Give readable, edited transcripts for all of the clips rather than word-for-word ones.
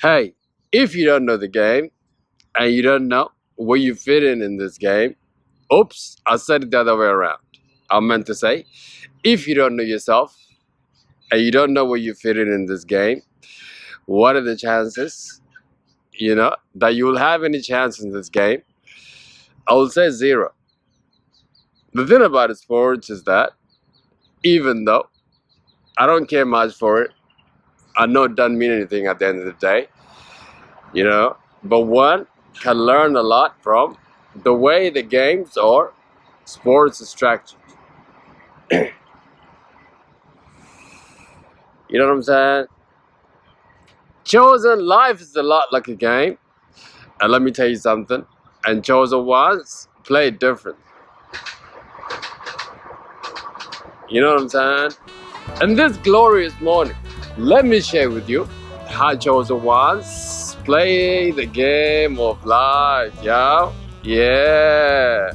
Hey, if you don't know the game and you don't know where you fit in this game, oops, I said it the other way around. I meant to say, if you don't know yourself and you don't know where you fit in this game, what are the chances, that you will have any chance in this game? I will say zero. The thing about sports is that even though I don't care much for it, I know it doesn't mean anything at the end of the day, but one can learn a lot from the way the games or sports is structured. You know what I'm saying? Chosen life is a lot like a game, and let me tell you something. And chosen ones play different. You know what I'm saying? And this glorious morning, let me share with you how chosen ones play the game of life, yeah? Yeah.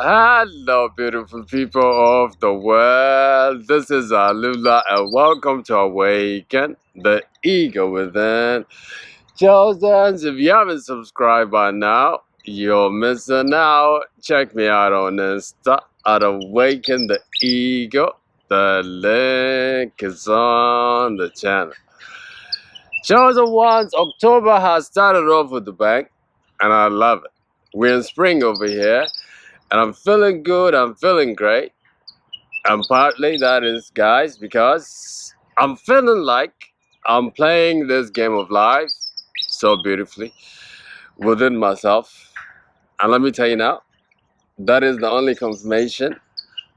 Hello, beautiful people of the world. This is Alula, and welcome to Awaken the Ego Within. Chosens, if you haven't subscribed by now, you're missing out. Check me out on Insta at Awaken the Ego. The link is on the channel. Chosen ones, October has started off with the bang, and I love it. We're in spring over here, and I'm feeling good, I'm feeling great. And partly that is, guys, because I'm feeling like I'm playing this game of life so beautifully within myself. And let me tell you now, that is the only confirmation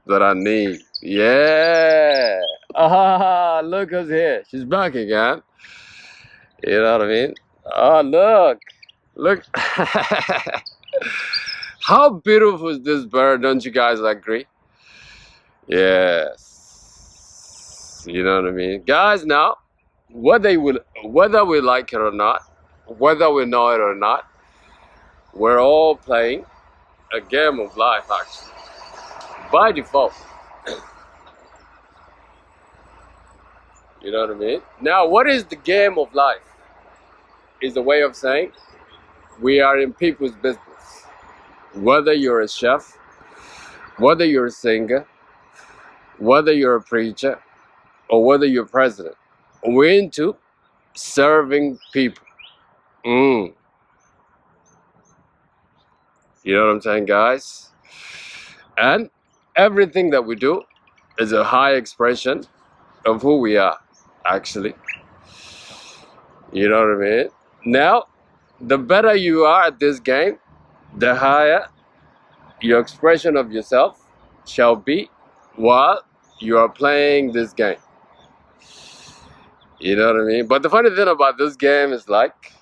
that I need. Yeah. Ah, look who's here. She's back again. You know what I mean? Oh, look. Look. How beautiful is this bird? Don't you guys agree? Yes. You know what I mean? Guys, now, whether we like it or not, whether we know it or not, we're all playing a game of life, actually, by default. You know what I mean? Now, what is the game of life? Is a way of saying we are in people's business. Whether you're a chef, whether you're a singer, whether you're a preacher, or whether you're president, we're into serving people. You know what I'm saying, guys? And everything that we do is a high expression of who we are, actually. You know what I mean? Now, the better you are at this game, the higher your expression of yourself shall be while you are playing this game. You know what I mean? But the funny thing about this game is like,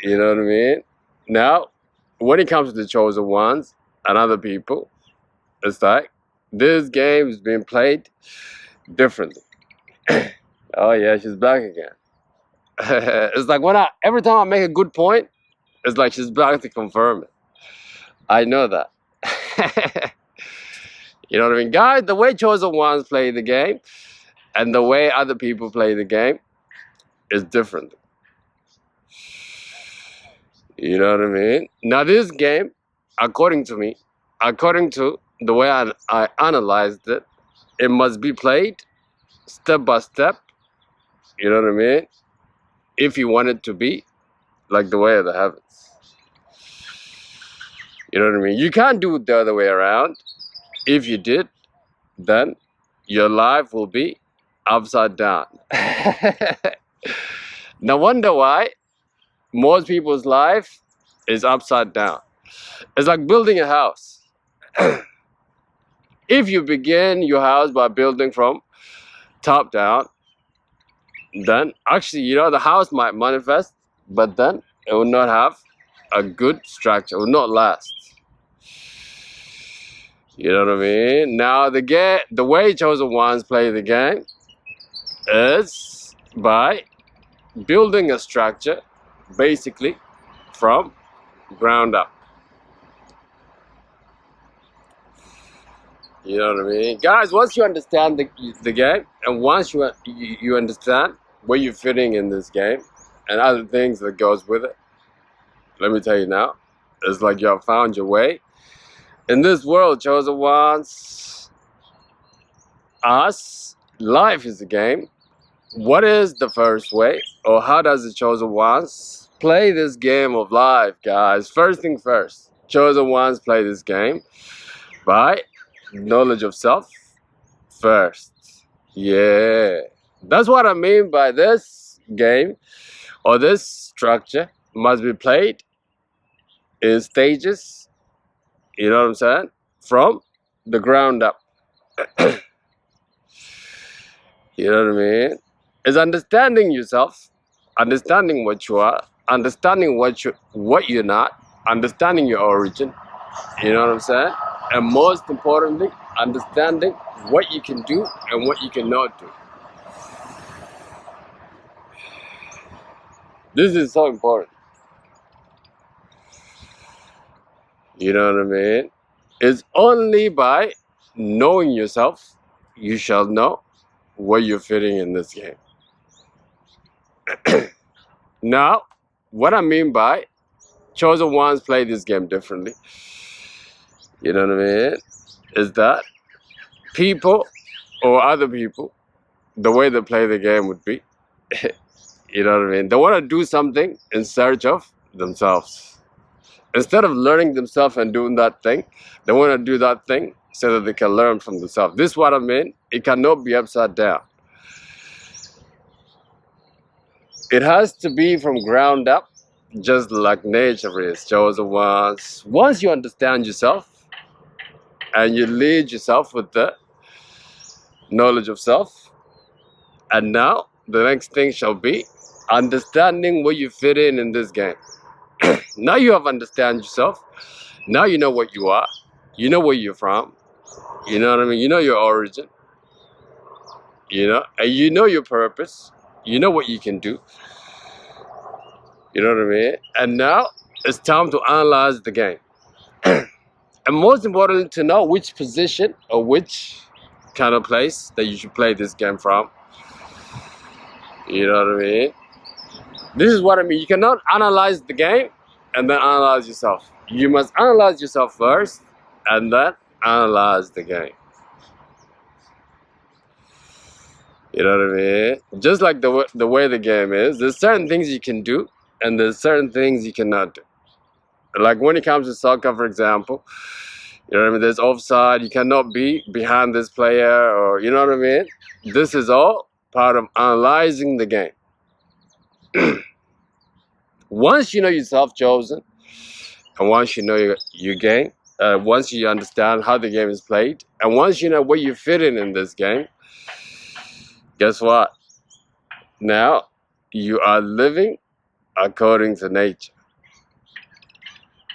you know what I mean? Now, when it comes to the chosen ones and other people, it's like this game is being played differently. Oh yeah, she's back again. It's like every time I make a good point, it's like she's back to confirm it. I know that. You know what I mean? Guys, the way chosen ones play the game and the way other people play the game is different. You know what I mean? Now this game, according to me, according to the way I analyzed it, it must be played step by step. You know what I mean? If you want it to be like the way of the heavens. You know what I mean? You can't do it the other way around. If you did, then your life will be upside down. No wonder why most people's life is upside down. It's like building a house. If you begin your house by building from top down, then actually, the house might manifest, but then it will not have a good structure, it will not last. You know what I mean? Now the way chosen ones play the game is by building a structure basically from ground up. You know what I mean? Guys, once you understand the game and once you understand where you're fitting in this game and other things that goes with it, let me tell you now, it's like you have found your way. In this world, chosen ones, us, life is a game. What is the first way, or how does the chosen ones play this game of life, guys? First thing first, chosen ones play this game by knowledge of self first. Yeah, that's what I mean by this game or this structure must be played in stages. You know what I'm saying? From the ground up. You know what I mean? It's understanding yourself, understanding what you are, understanding what you're not, understanding your origin. You know what I'm saying? And most importantly, understanding what you can do and what you cannot do. This is so important. You know what I mean? It's only by knowing yourself you shall know where you're fitting in this game. Now, what I mean by chosen ones play this game differently, you know what I mean, is that people or other people, the way they play the game would be, you know what I mean, they want to do something in search of themselves. Instead of learning themselves and doing that thing, they want to do that thing so that they can learn from themselves. This is what I mean. It cannot be upside down. It has to be from ground up, just like nature is chosen ones. Once you understand yourself and you lead yourself with the knowledge of self, and now the next thing shall be understanding where you fit in this game. Now you have understand yourself. Now you know what you are. You know where you're from. You know what I mean? You know your origin. You know, and you know your purpose. You know what you can do. You know what I mean? And now it's time to analyze the game. And most importantly, to know which position or which kind of place that you should play this game from. You know what I mean? This is what I mean. You cannot analyze the game and then analyze yourself. You must analyze yourself first and then analyze the game. You know what I mean? Just like the way the game is, there's certain things you can do and there's certain things you cannot do. Like when it comes to soccer, for example, you know what I mean? There's offside. You cannot be behind this player, or you know what I mean? This is all part of analyzing the game. Once you know yourself chosen, and once you know your game, once you understand how the game is played, and once you know where you fit in this game, guess what? Now you are living according to nature.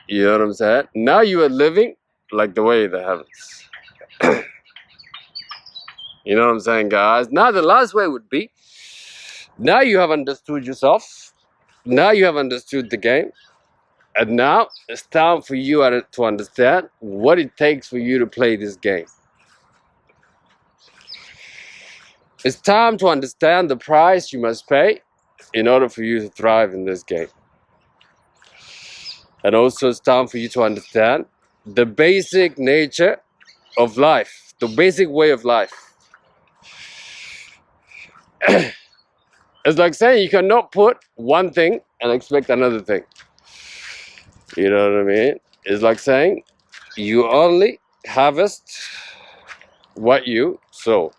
You know what I'm saying? Now you are living like the way of the heavens. You know what I'm saying, guys? Now the last way would be, now you have understood yourself. Now you have understood the game. And now it's time for you to understand what it takes for you to play this game. It's time to understand the price you must pay in order for you to thrive in this game. And also it's time for you to understand the basic nature of life, the basic way of life. It's like saying you cannot put one thing and expect another thing. You know what I mean? It's like saying you only harvest what you sowed.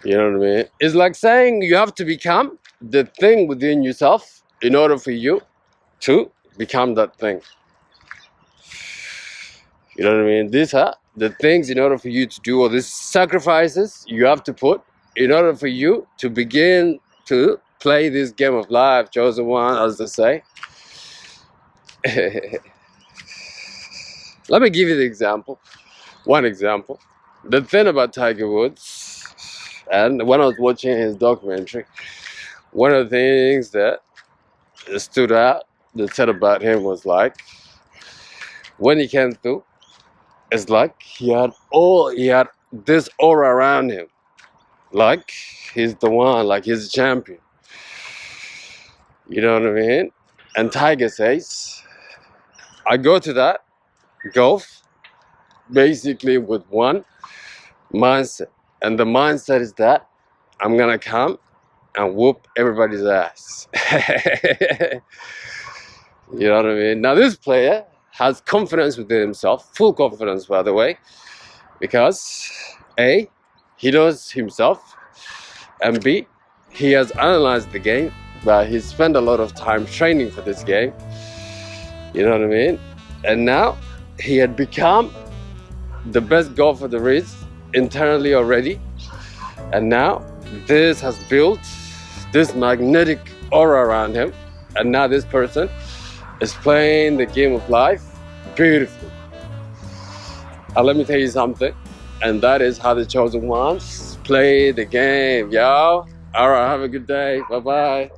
You know what I mean? It's like saying you have to become the thing within yourself in order for you to become that thing. You know what I mean? These are the things in order for you to do all these sacrifices you have to put in order for you to begin to play this game of life, chosen one, as they say. Let me give you the example. One example. The thing about Tiger Woods, and when I was watching his documentary, one of the things that stood out, that said about him was like, when he came through, it's like he had this aura around him. Like he's the one, like he's a champion. You know what I mean? And Tiger says, I go to that golf basically with one mindset. And the mindset is that I'm gonna come and whoop everybody's ass. You know what I mean? Now this player has confidence within himself, full confidence by the way, because A, he knows himself, and B, he has analyzed the game, but he spent a lot of time training for this game. You know what I mean? And now he had become the best golfer there is internally already. And now this has built this magnetic aura around him. And now this person is playing the game of life beautifully. And let me tell you something. And that is how the chosen ones play the game, yo. All right, have a good day. Bye-bye.